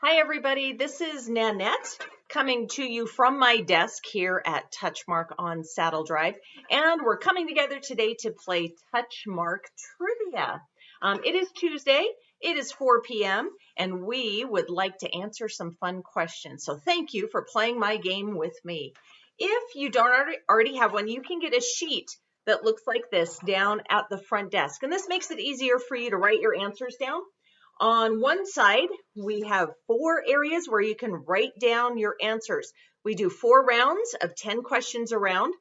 Hi everybody, this is Nanette coming to you from my desk here at Touchmark on Saddle Drive, and we're coming together today to play Touchmark Trivia. It is Tuesday, it is 4 p.m., and we would like to answer some fun questions. So thank you for playing my game with me. If you don't already have one, you can get a sheet that looks like this down at the front desk, and this makes it easier for you to write your answers down. On one side, we have 4 areas where you can write down your answers. We do 4 rounds of 10 questions around.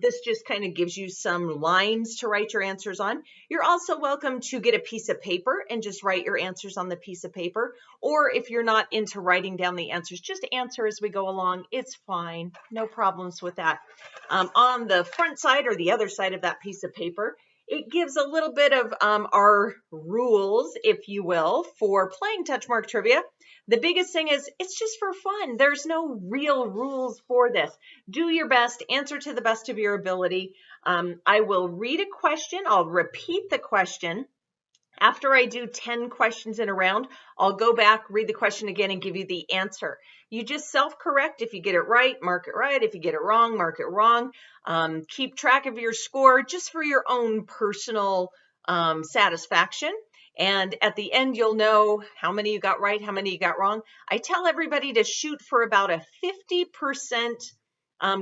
This just kind of gives you some lines to write your answers on. You're also welcome to get a piece of paper and just write your answers on the piece of paper. Or if you're not into writing down the answers, just answer as we go along. It's fine. No problems with that. On the front side or the other side of that piece of paper, it gives a little bit of our rules, if you will, for playing Touchmark Trivia. The biggest thing is it's just for fun. There's no real rules for this. Do your best, answer to the best of your ability. I will read a question. I'll repeat the question. After I do 10 questions in a round, I'll go back, read the question again, and give you the answer. You just self-correct. If you get it right, mark it right. If you get it wrong, mark it wrong. Keep track of your score just for your own personal satisfaction. And at the end, you'll know how many you got right, how many you got wrong. I tell everybody to shoot for about a 50%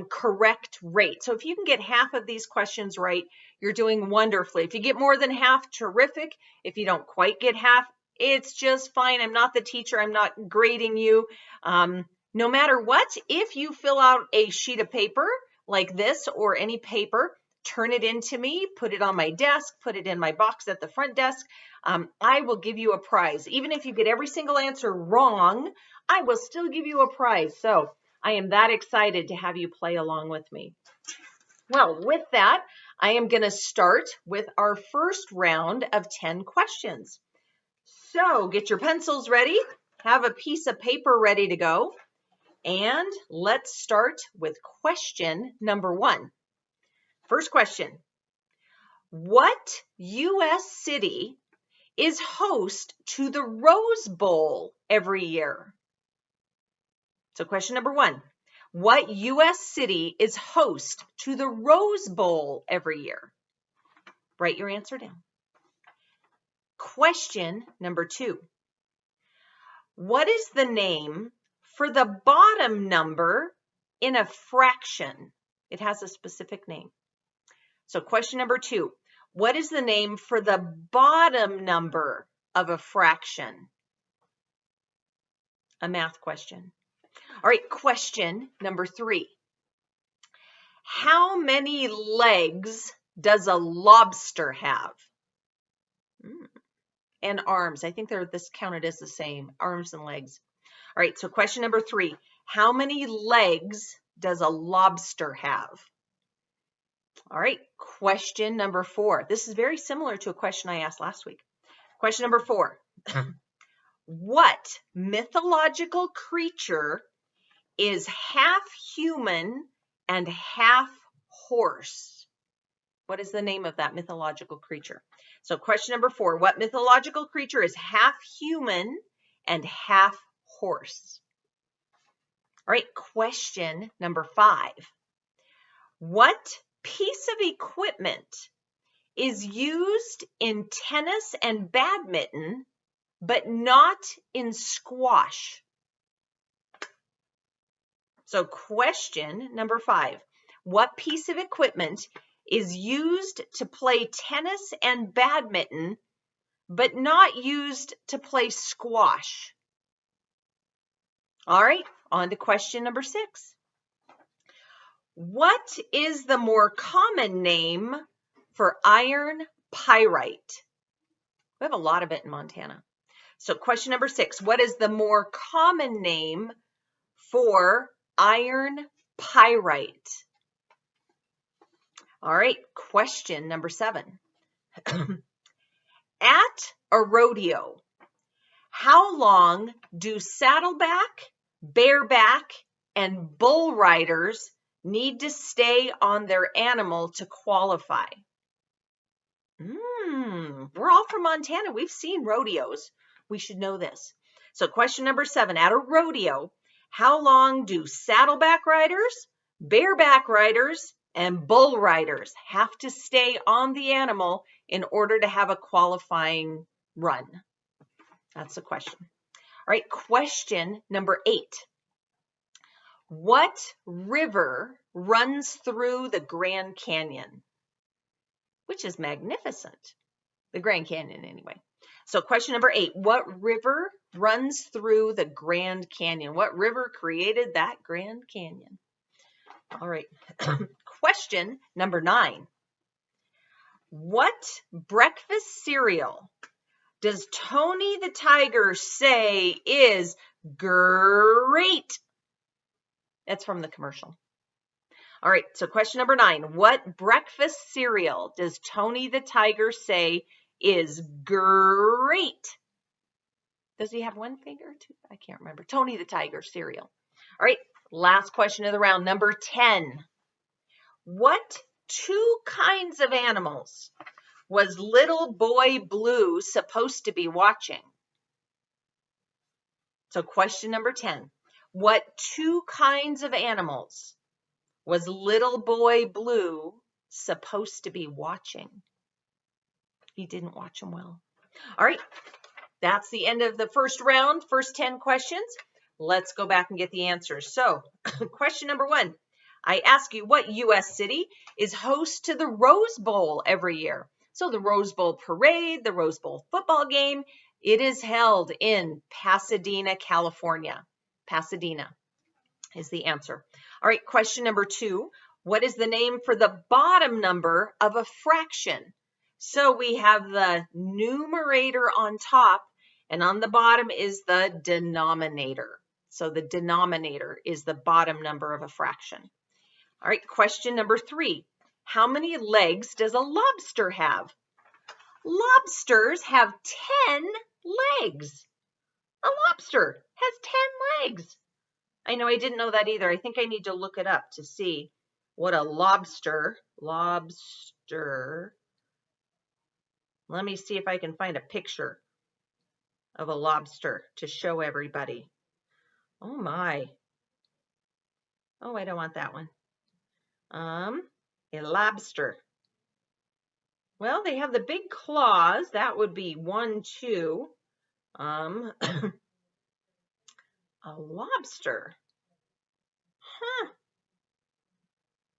correct rate. So if you can get half of these questions right, you're doing wonderfully. If you get more than half, terrific. If you don't quite get half, it's just fine. I'm not the teacher. I'm not grading you. No matter what, if you fill out a sheet of paper like this or any paper, turn it in to me, put it on my desk, put it in my box at the front desk. I will give you a prize. Even if you get every single answer wrong, I will still give you a prize. So I am that excited to have you play along with me. Well, with that, I am going to start with our first round of 10 questions. So get your pencils ready, have a piece of paper ready to go, and let's start with question number 1. First question: what U.S. city is host to the Rose Bowl every year? So question number 1, what U.S. city is host to the Rose Bowl every year? Write your answer down. Question number 2, what is the name for the bottom number in a fraction? It has a specific name. So question number 2, what is the name for the bottom number of a fraction? A math question. All right, question number 3. How many legs does a lobster have? And arms. I think they're this counted as the same, arms and legs. All right, so question number 3. How many legs does a lobster have? All right, question number 4. This is very similar to a question I asked last week. Question number 4. What mythological creature is half human and half horse? What is the name of that mythological creature? So question number 4, what mythological creature is half human and half horse? All right, question number 5. What piece of equipment is used in tennis and badminton, but not in squash? So question number 5, what piece of equipment is used to play tennis and badminton, but not used to play squash? All right, on to question number 6. What is the more common name for iron pyrite? We have a lot of it in Montana. So question number 6, what is the more common name for iron pyrite? All right, question number 7. At a rodeo, how long do saddleback, bareback, and bull riders need to stay on their animal to qualify? We're all from Montana. We've seen rodeos. We should know this. So question number 7, at a rodeo, how long do saddleback riders, bareback riders, and bull riders have to stay on the animal in order to have a qualifying run? That's the question. All right, question number 8. What river runs through the Grand Canyon? Which is magnificent. The Grand Canyon, anyway. So question number 8. What river runs through the Grand Canyon? What river created that Grand Canyon? All right. Question number 9. What breakfast cereal does Tony the Tiger say is great? That's from the commercial. All right, so question number 9. What breakfast cereal does Tony the Tiger say is great? Does he have one finger or two? I can't remember. Tony the Tiger cereal. All right, last question of the round, number 10. What 2 kinds of animals was Little Boy Blue supposed to be watching? So question number 10. What 2 kinds of animals was Little Boy Blue supposed to be watching? He didn't watch them well. All right, that's the end of the first round, first 10 questions. Let's go back and get the answers. So question number 1, I ask you, what U.S. city is host to the Rose Bowl every year? So the Rose Bowl parade, the Rose Bowl football game, it is held in Pasadena, California. Pasadena is the answer. All right, question number 2. What is the name for the bottom number of a fraction? So we have the numerator on top, and on the bottom is the denominator. So the denominator is the bottom number of a fraction. All right, question number 3. How many legs does a lobster have? Lobsters have 10 legs. A lobster has 10 legs. I know I didn't know that either. I think I need to look it up to see what a lobster. Let me see if I can find a picture of a lobster to show everybody. Oh my. Oh, I don't want that one. A lobster. Well, they have the big claws. That would be 1, 2. A lobster. Huh.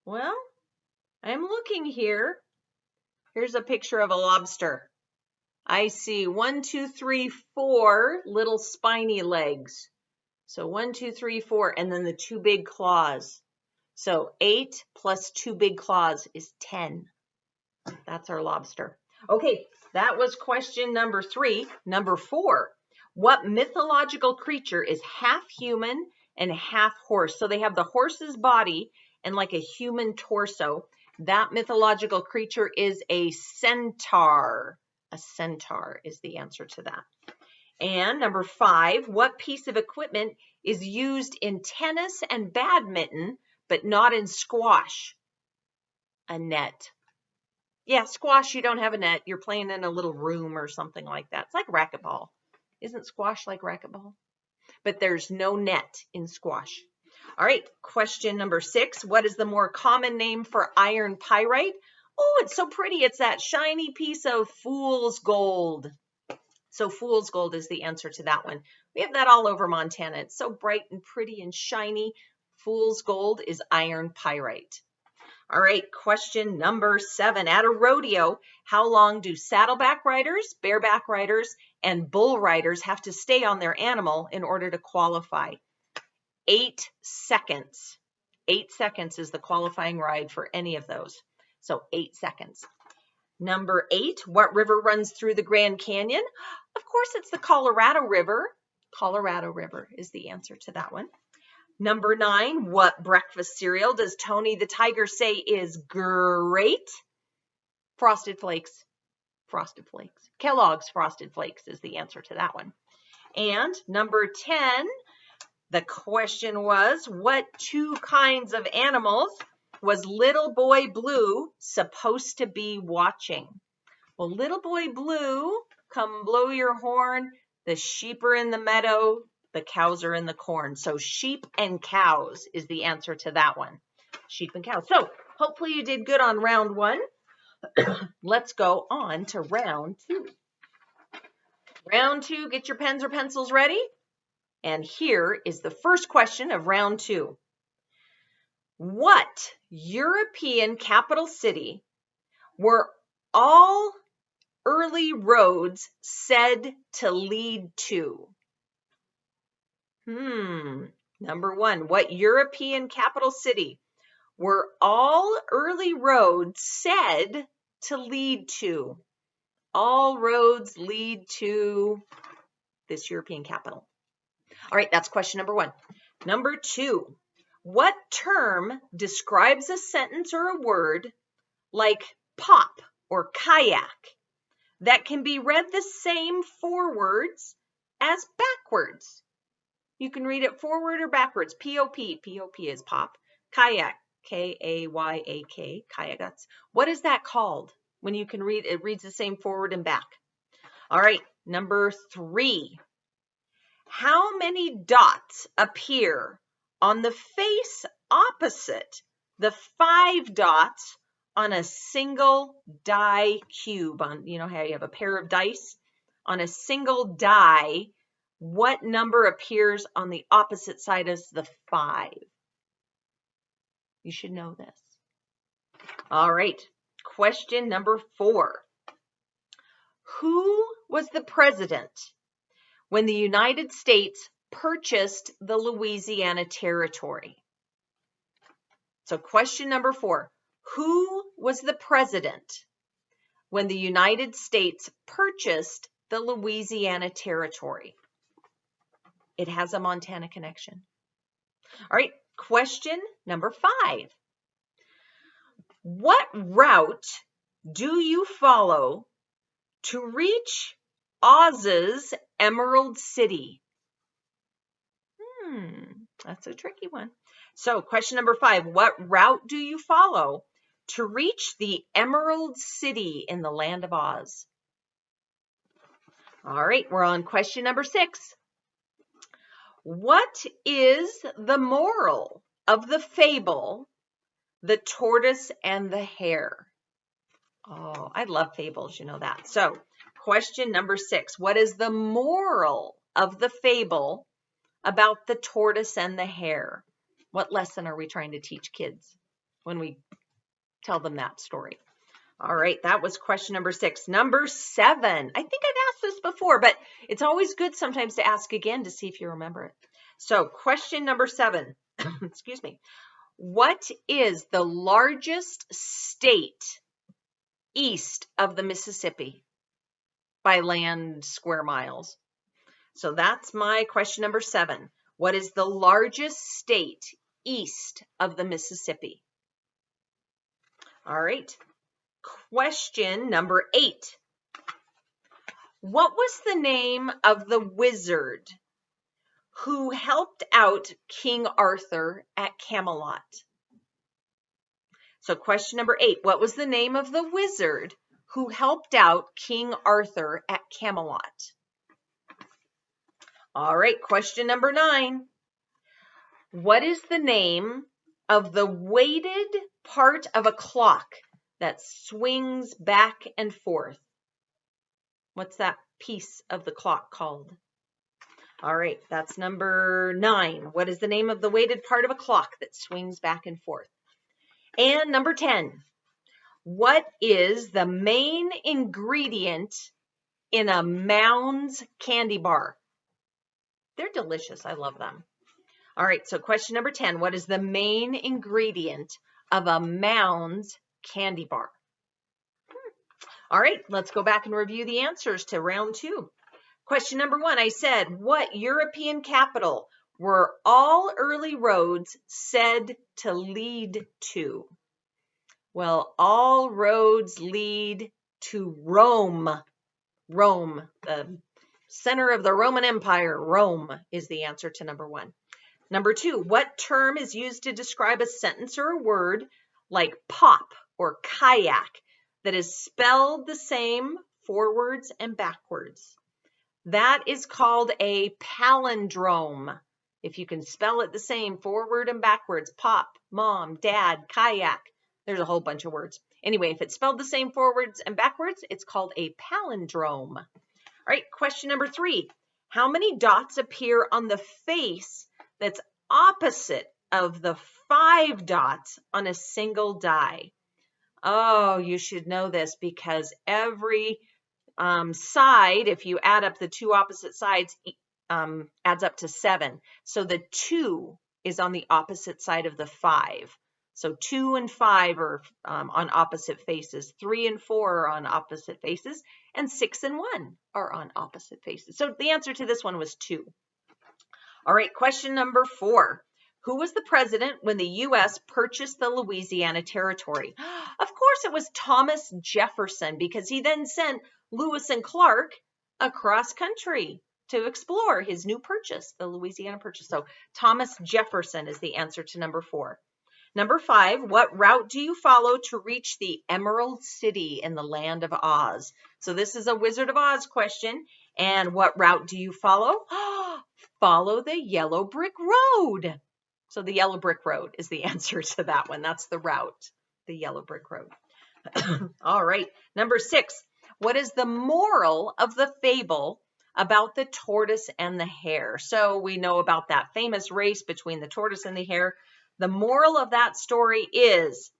Well, I'm looking here. Here's a picture of a lobster. I see 1, 2, 3, 4 little spiny legs. So 1, 2, 3, 4, and then the 2 big claws. So 8 plus 2 big claws is 10. That's our lobster. Okay, that was question number 3. Number 4, what mythological creature is half human and half horse? So they have the horse's body and like a human torso. That mythological creature is a centaur. A centaur is the answer to that. And number 5, what piece of equipment is used in tennis and badminton, but not in squash? A net. Yeah, squash, you don't have a net. You're playing in a little room or something like that. It's like racquetball. Isn't squash like racquetball? But there's no net in squash. All right, question number 6. What is the more common name for iron pyrite? Oh, it's so pretty. It's that shiny piece of fool's gold. So fool's gold is the answer to that one. We have that all over Montana. It's so bright and pretty and shiny. Fool's gold is iron pyrite. All right, question number 7. At a rodeo, how long do saddleback riders, bareback riders, and bull riders have to stay on their animal in order to qualify? 8 seconds. 8 seconds is the qualifying ride for any of those. So 8 seconds. Number 8, what river runs through the Grand Canyon? Of course, it's the Colorado River. Colorado River is the answer to that one. Number 9, what breakfast cereal does Tony the Tiger say is great? Frosted Flakes. Frosted Flakes. Kellogg's Frosted Flakes is the answer to that one. And number 10, the question was, what 2 kinds of animals was Little Boy Blue supposed to be watching? Well, Little Boy Blue, come blow your horn. The sheep are in the meadow, the cows are in the corn. So sheep and cows is the answer to that one. Sheep and cows. So hopefully you did good on round 1. Let's go on to round 2. Round 2, get your pens or pencils ready. And here is the first question of round 2. What European capital city were all early roads said to lead to? Number 1, what European capital city were all early roads said to lead to? All roads lead to this European capital. All right, that's question number 1. Number 2, what term describes a sentence or a word like pop or kayak that can be read the same forwards as backwards? You can read it forward or backwards. P-O-P. P-O-P is pop. Kayak. K-A-Y-A-K. Kayak. What is that called when you can read it? Reads the same forward and back. All right. Number 3. How many dots appear on the face opposite the 5 dots on a single die cube? You know how you have a pair of dice? On a single die, what number appears on the opposite side as the 5? You should know this. All right. Question number 4. Who was the president when the United States purchased the Louisiana Territory? So question number 4. Who was the president when the United States purchased the Louisiana Territory? It has a Montana connection. All right, question number 5. What route do you follow to reach Oz's Emerald City? That's a tricky one. So question number 5, what route do you follow to reach the Emerald City in the land of Oz? All right, we're on question number 6. What is the moral of the fable, The Tortoise and the Hare? Oh, I love fables, you know that. So question number 6, what is the moral of the fable about the tortoise and the hare? What lesson are we trying to teach kids when we tell them that story? All right, that was question number 6. Number 7, I think I've asked this before, but it's always good sometimes to ask again to see if you remember it. So question number 7, excuse me. What is the largest state east of the Mississippi by land square miles? So that's my question number 7. What is the largest state east of the Mississippi? All right. Question number 8. What was the name of the wizard who helped out King Arthur at Camelot? So question number 8. What was the name of the wizard who helped out King Arthur at Camelot? All right, question number 9. What is the name of the weighted part of a clock that swings back and forth? What's that piece of the clock called? All right, that's number 9. What is the name of the weighted part of a clock that swings back and forth? And number 10. What is the main ingredient in a Mounds candy bar? They're delicious. I love them. All right, so question number 10. What is the main ingredient of a Mounds candy bar? All right, let's go back and review the answers to round 2. Question number 1, I said, what European capital were all early roads said to lead to? Well, all roads lead to Rome. Rome, the center of the Roman Empire. Rome is the answer to number 1. Number 2, what term is used to describe a sentence or a word like pop or kayak that is spelled the same forwards and backwards? That is called a palindrome. If you can spell it the same, forward and backwards, pop, mom, dad, kayak. There's a whole bunch of words. Anyway, if it's spelled the same forwards and backwards, it's called a palindrome. All right, question number 3. How many dots appear on the face that's opposite of the 5 dots on a single die? Oh, you should know this because every side, if you add up the 2 opposite sides, adds up to 7. So the 2 is on the opposite side of the 5. So 2 and 5 are on opposite faces. 3 and 4 are on opposite faces. And 6 and 1 are on opposite faces. So the answer to this one was 2. All right, question number 4. Who was the president when the U.S. purchased the Louisiana Territory? Of course, it was Thomas Jefferson, because he then sent Lewis and Clark across country to explore his new purchase, the Louisiana Purchase. So Thomas Jefferson is the answer to number 4. Number 5, what route do you follow to reach the Emerald City in the Land of Oz? So this is a Wizard of Oz question. And what route do you follow? Follow the yellow brick road. So the yellow brick road is the answer to that one. That's the route, the yellow brick road. All right, number 6. What is the moral of the fable about the tortoise and the hare? So we know about that famous race between the tortoise and the hare. The moral of that story is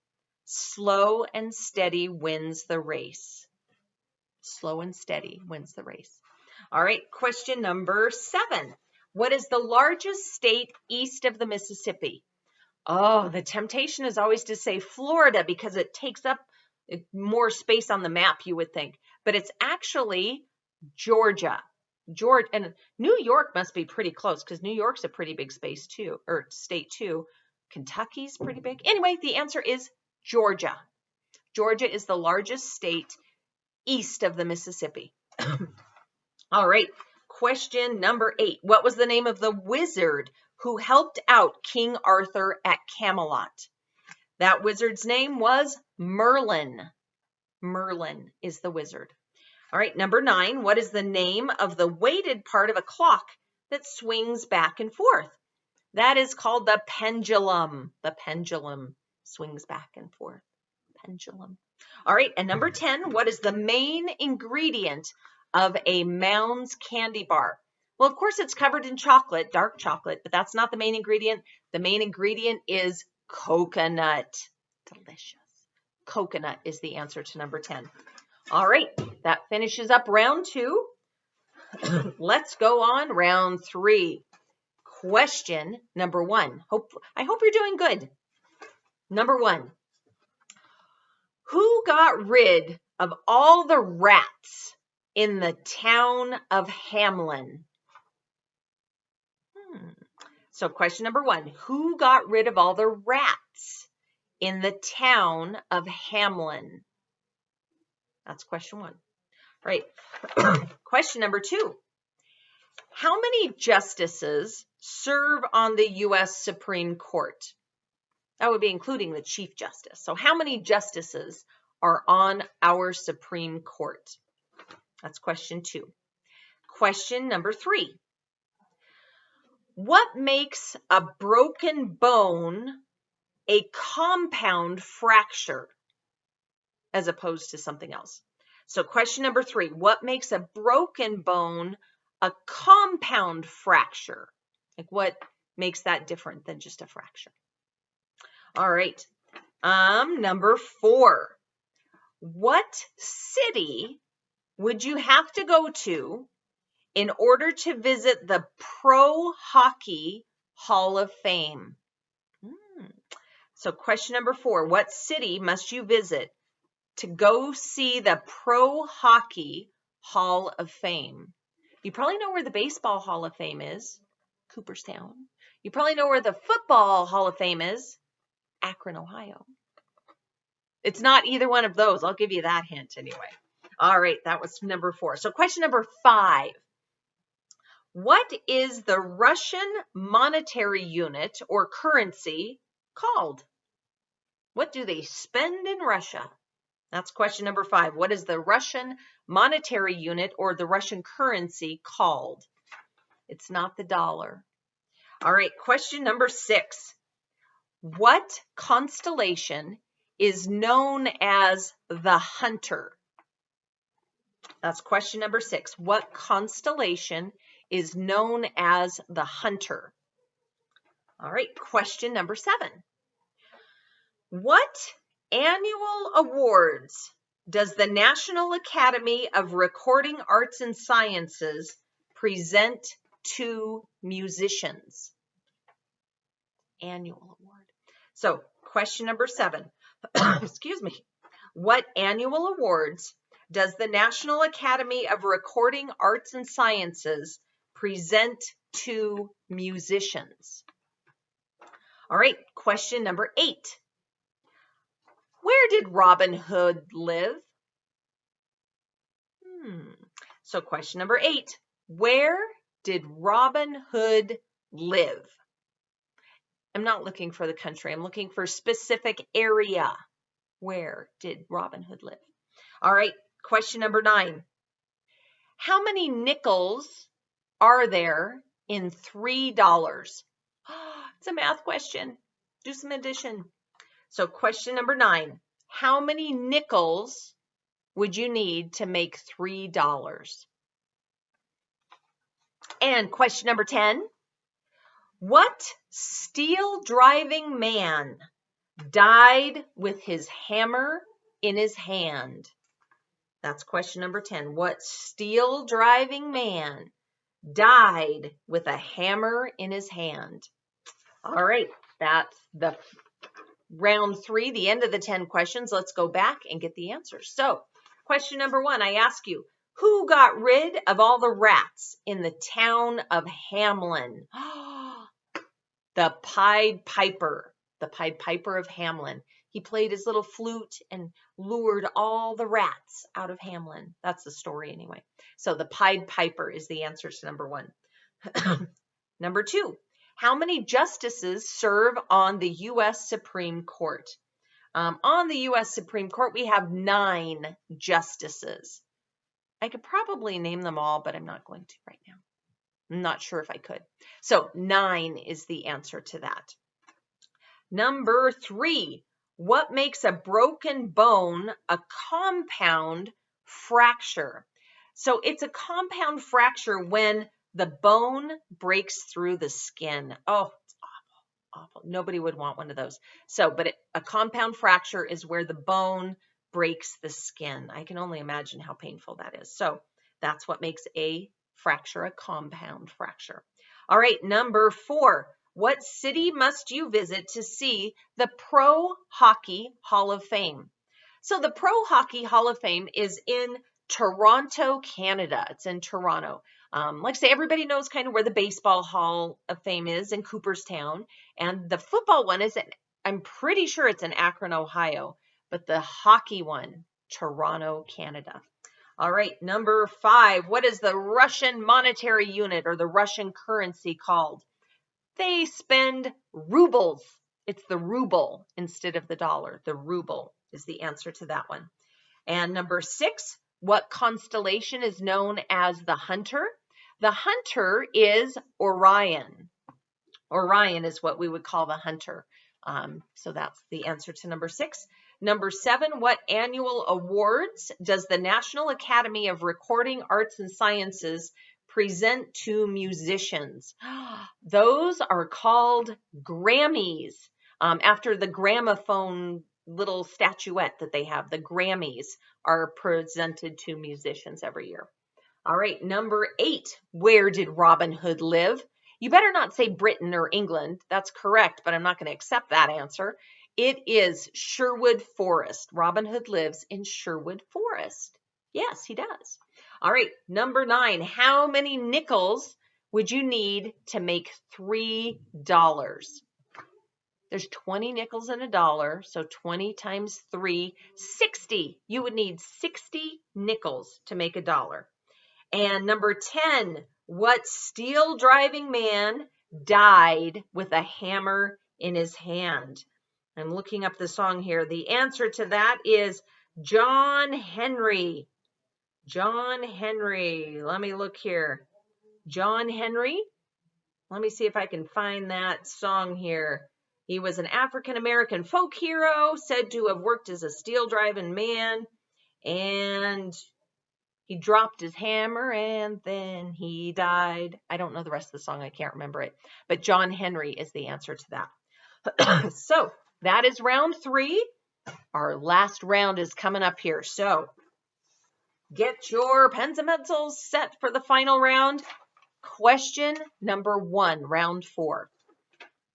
slow and steady wins the race. Slow and steady wins the race. All right, question number 7. What is the largest state east of the Mississippi? Oh, the temptation is always to say Florida because it takes up more space on the map, you would think. But it's actually Georgia. And New York must be pretty close because New York's a pretty big space too, or state too. Kentucky's pretty big. Anyway, the answer is Georgia. Georgia is the largest state east of the Mississippi. All right, question number 8. What was the name of the wizard who helped out King Arthur at Camelot? That wizard's name was Merlin. Merlin is the wizard. All right, number 9. What is the name of the weighted part of a clock that swings back and forth? That is called the pendulum. The pendulum swings back and forth. Pendulum. All right, and number 10, what is the main ingredient of a Mounds candy bar? Well, of course, it's covered in chocolate, dark chocolate, but that's not the main ingredient. The main ingredient is coconut. Delicious. Coconut is the answer to number 10. All right, that finishes up round 2. Let's go on round 3. Question number 1. I hope you're doing good. Number 1. Who got rid of all the rats in the town of Hamlin? So question number 1. Who got rid of all the rats in the town of Hamlin? That's question 1. All right. Question number 2. How many justices serve on the U.S. Supreme Court? That would be including the Chief Justice. So how many justices are on our Supreme Court? That's question 2. Question number 3. What makes a broken bone a compound fracture as opposed to something else? So question number 3. What makes a broken bone a compound fracture? Like what makes that different than just a fracture? All right. Number 4. What city would you have to go to in order to visit the Pro Hockey Hall of Fame? So question number 4. What city must you visit to go see the Pro Hockey Hall of Fame? You probably know where the Baseball Hall of Fame is, Cooperstown. You probably know where the Football Hall of Fame is, Akron, Ohio. It's not either one of those. I'll give you that hint anyway. All right, that was number 4. So question number 5. What is the Russian monetary unit or currency called? What do they spend in Russia? That's question number 5. What is the Russian monetary unit or the Russian currency called? It's not the dollar. All right, question number 6. What constellation is known as the Hunter? That's question number 6. What constellation is known as the Hunter? All right, question number 7. What annual awards does the National Academy of Recording Arts and Sciences present to musicians? Annual award. So, question number 7. Excuse me. What annual awards does the National Academy of Recording Arts and Sciences present to musicians? All right, question number 8. Where did Robin Hood live? So question number 8. Where did Robin Hood live? I'm not looking for the country. I'm looking for a specific area. Where did Robin Hood live? All right, question number 9. How many nickels are there in $3? It's a math question. Do some addition. So question number 9. How many nickels would you need to make $3? And question number 10. What steel-driving man died with his hammer in his hand? That's question number 10. What steel-driving man died with a hammer in his hand? All right, that's the round 3, the end of the 10 questions. Let's go back and get the answers. So, question number 1, I ask you, who got rid of all the rats in the town of Hamelin? The Pied Piper. The Pied Piper of Hamelin. He played his little flute and lured all the rats out of Hamelin. That's the story anyway. So the Pied Piper is the answer to number 1. Number 2, how many justices serve on the U.S. Supreme Court? On the U.S. Supreme Court, we have 9 justices. I could probably name them all, but I'm not going to right now. I'm not sure if I could. So 9 is the answer to that. Number 3, what makes a broken bone a compound fracture? So it's a compound fracture when the bone breaks through the skin. Oh, it's awful, awful. Nobody would want one of those. So, but a compound fracture is where the bone breaks the skin. I can only imagine how painful that is. So that's what makes a fracture a compound fracture. All right, number 4. What city must you visit to see the Pro Hockey Hall of Fame? So the Pro Hockey Hall of Fame is in Toronto, Canada. It's in Toronto. Like I say, everybody knows kind of where the Baseball Hall of Fame is in Cooperstown. And the football one is, I'm pretty sure it's in Akron, Ohio. But the hockey one, Toronto, Canada. All right, number 5. What is the Russian monetary unit or the Russian currency called? They spend rubles. It's the ruble instead of the dollar. The ruble is the answer to that one. And number 6, what constellation is known as the Hunter? The Hunter is Orion. Orion is what we would call the Hunter. So that's the answer to number 6. Number 7, what annual awards does the National Academy of Recording Arts and Sciences present to musicians? Those are called Grammys, after the gramophone little statuette that they have. The Grammys are presented to musicians every year. All right, number 8, where did Robin Hood live? You better not say Britain or England. That's correct, but I'm not going to accept that answer. It is Sherwood Forest. Robin Hood lives in Sherwood Forest. Yes, he does. All right, number 9. How many nickels would you need to make $3? There's 20 nickels in a dollar, so 20 times 3, 60. You would need 60 nickels to make $1. And number 10, what steel-driving man died with a hammer in his hand? I'm looking up the song here. The answer to that is John Henry. John Henry. Let me look here. John Henry. Let me see if I can find that song here. He was an African-American folk hero, said to have worked as a steel driving man, and he dropped his hammer and then he died. I don't know the rest of the song. I can't remember it. But John Henry is the answer to that. So that is round 3. Our last round is coming up here. So get your pens and pencils set for the final round. Question number 1, round 4.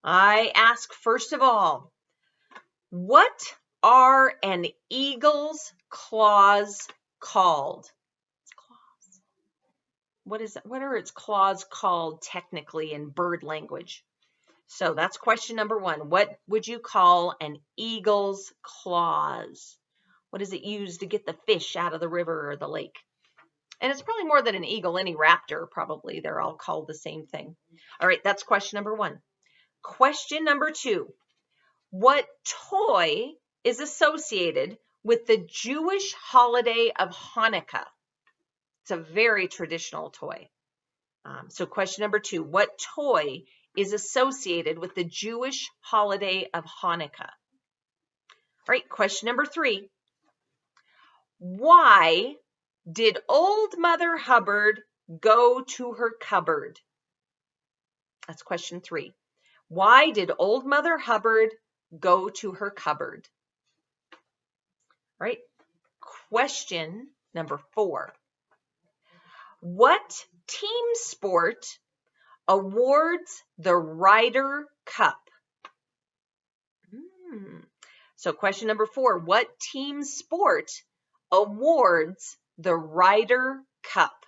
I ask first of all, what are an eagle's claws called? What are its claws called technically in bird language? So that's question number 1. What would you call an eagle's claws? What is it used to get the fish out of the river or the lake? And it's probably more than an eagle, any raptor probably. They're all called the same thing. All right, that's question number 1. Question number 2. What toy is associated with the Jewish holiday of Hanukkah? It's a very traditional toy. So question number 2, what toy is associated with the Jewish holiday of Hanukkah? All right, question number 3. Why did Old Mother Hubbard go to her cupboard? That's question 3. Why did Old Mother Hubbard go to her cupboard? All right, question number 4. What team sport awards the Ryder Cup? So question number 4, what team sport awards the Ryder Cup?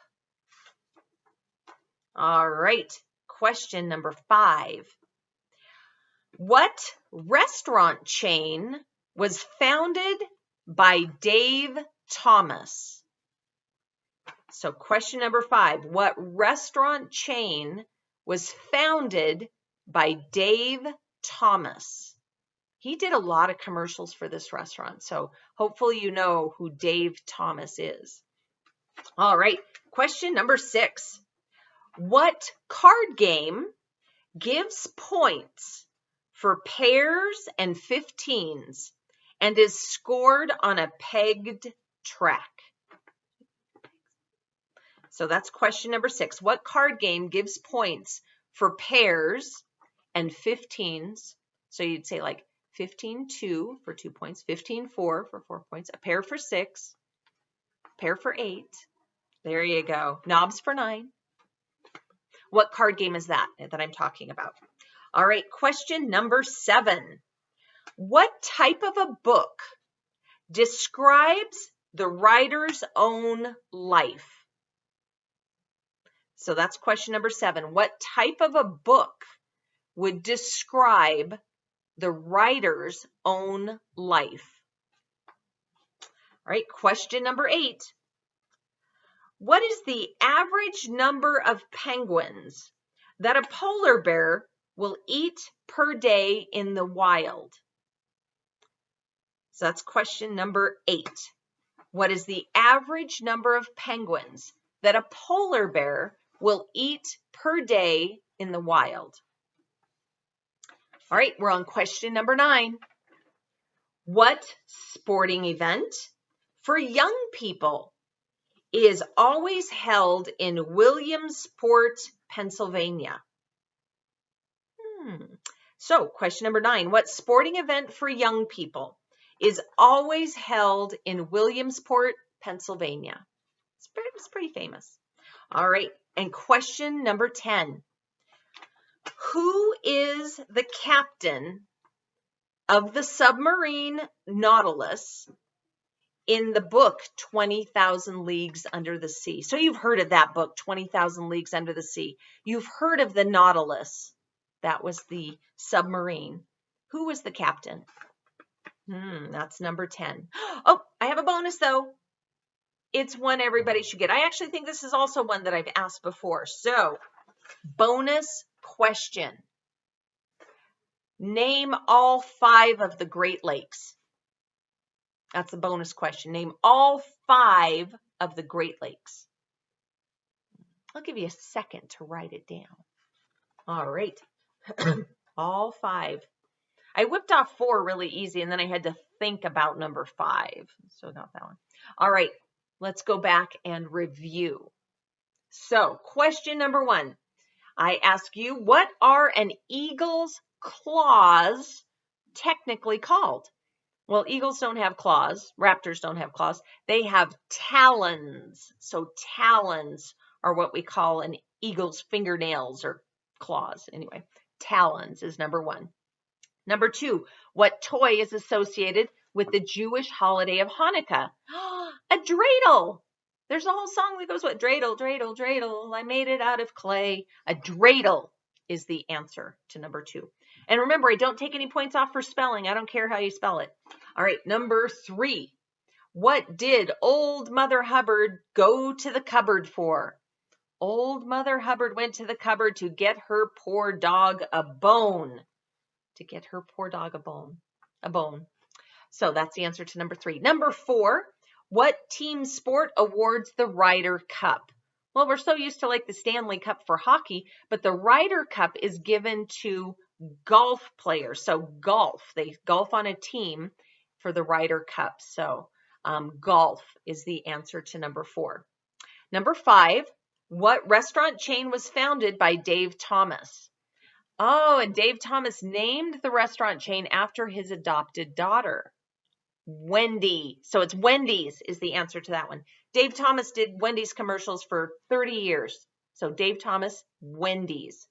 All right, question number 5. What restaurant chain was founded by Dave Thomas? So question number 5, what restaurant chain was founded by Dave Thomas? He did a lot of commercials for this restaurant, so hopefully you know who Dave Thomas is. All right, question number 6. What card game gives points for pairs and 15s and is scored on a pegged track? So that's question number 6. What card game gives points for pairs and 15s? So you'd say like 15-2 for 2 points, 15-4 for 4 points, a pair for 6, pair for 8. There you go. Knobs for 9. What card game is that I'm talking about? All right, question number 7. What type of a book describes the writer's own life? So that's question number 7. What type of a book would describe the writer's own life? All right, question number 8. What is the average number of penguins that a polar bear will eat per day in the wild? So that's question number 8. What is the average number of penguins that a polar bear will eat per day in the wild? All right, we're on question number 9. What sporting event for young people is always held in Williamsport, Pennsylvania? So question number 9, what sporting event for young people is always held in Williamsport, Pennsylvania? It's pretty famous. All right, and question number 10. Who is the captain of the submarine Nautilus in the book 20,000 Leagues Under the Sea? So you've heard of that book, 20,000 Leagues Under the Sea. You've heard of the Nautilus. That was the submarine. Who was the captain? That's number 10. Oh, I have a bonus though. It's one everybody should get. I actually think this is also one that I've asked before. So, bonus question. Name all 5 of the Great Lakes. That's a bonus question. Name all 5 of the Great Lakes. I'll give you a second to write it down. All right. All 5. I whipped off 4 really easy, and then I had to think about number 5. So I got that one. All right. Let's go back and review. So question number 1. I ask you, what are an eagle's claws technically called? Well, eagles don't have claws. Raptors don't have claws. They have talons. So talons are what we call an eagle's fingernails or claws. Anyway, talons is number 1. Number 2, what toy is associated with the Jewish holiday of Hanukkah? A dreidel. There's a whole song that goes with dreidel, dreidel, dreidel. I made it out of clay. A dreidel is the answer to number 2. And remember, I don't take any points off for spelling. I don't care how you spell it. All right, number 3. What did Old Mother Hubbard go to the cupboard for? Old Mother Hubbard went to the cupboard to get her poor dog a bone. To get her poor dog a bone. So that's the answer to number 3. Number 4, what team sport awards the Ryder Cup? Well, we're so used to like the Stanley Cup for hockey, but the Ryder Cup is given to golf players. So golf, they golf on a team for the Ryder Cup. So golf is the answer to number 4. Number 5, what restaurant chain was founded by Dave Thomas? Oh, and Dave Thomas named the restaurant chain after his adopted daughter, Wendy. So it's Wendy's is the answer to that one. Dave Thomas did Wendy's commercials for 30 years. So Dave Thomas, Wendy's.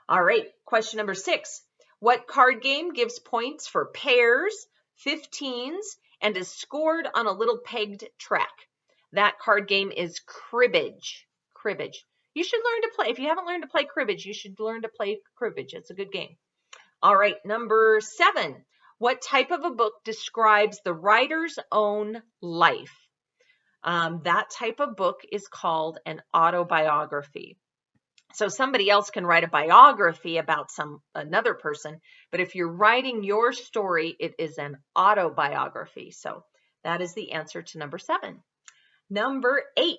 All right, question number 6. What card game gives points for pairs, 15s, and is scored on a little pegged track? That card game is cribbage. Cribbage. You should learn to play. If you haven't learned to play cribbage, you should learn to play cribbage. It's a good game. All right, number 7. What type of a book describes the writer's own life? That type of book is called an autobiography. So somebody else can write a biography about another person, but if you're writing your story, it is an autobiography. So that is the answer to number 7. Number 8.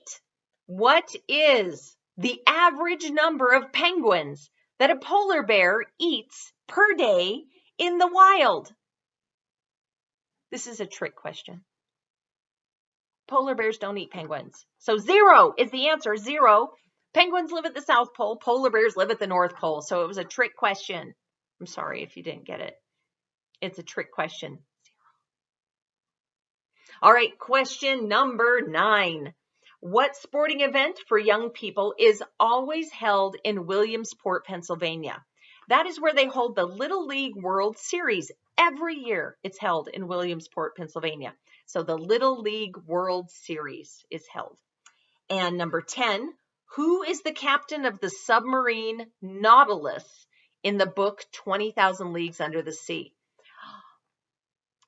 What is the average number of penguins that a polar bear eats per day in the wild? This is a trick question. Polar bears don't eat penguins. So 0 is the answer, 0. Penguins live at the South Pole. Polar bears live at the North Pole. So it was a trick question. I'm sorry if you didn't get it. It's a trick question. 0. All right, question number 9. What sporting event for young people is always held in Williamsport, Pennsylvania? That is where they hold the Little League World Series. Every year it's held in Williamsport, Pennsylvania. So the Little League World Series is held. And number 10, who is the captain of the submarine Nautilus in the book 20,000 Leagues Under the Sea?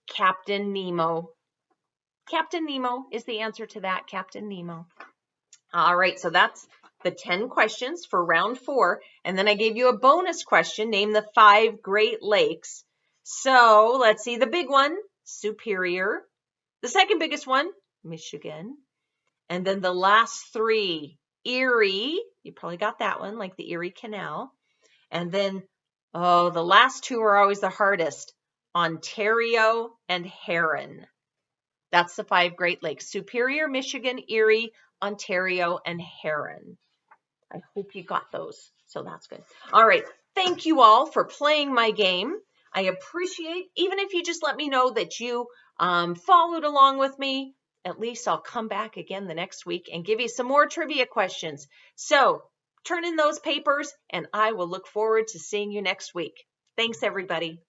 Captain Nemo. Captain Nemo is the answer to that, Captain Nemo. All right, so that's the 10 questions for round 4. And then I gave you a bonus question, name the 5 Great Lakes. So let's see, the big one, Superior. The second biggest one, Michigan. And then the last 3, Erie. You probably got that one, like the Erie Canal. And then, the last 2 are always the hardest, Ontario and Heron. That's the 5 Great Lakes, Superior, Michigan, Erie, Ontario, and Heron. I hope you got those, so that's good. All right, thank you all for playing my game. I appreciate, even if you just let me know that you followed along with me, at least I'll come back again the next week and give you some more trivia questions. So turn in those papers, and I will look forward to seeing you next week. Thanks, everybody.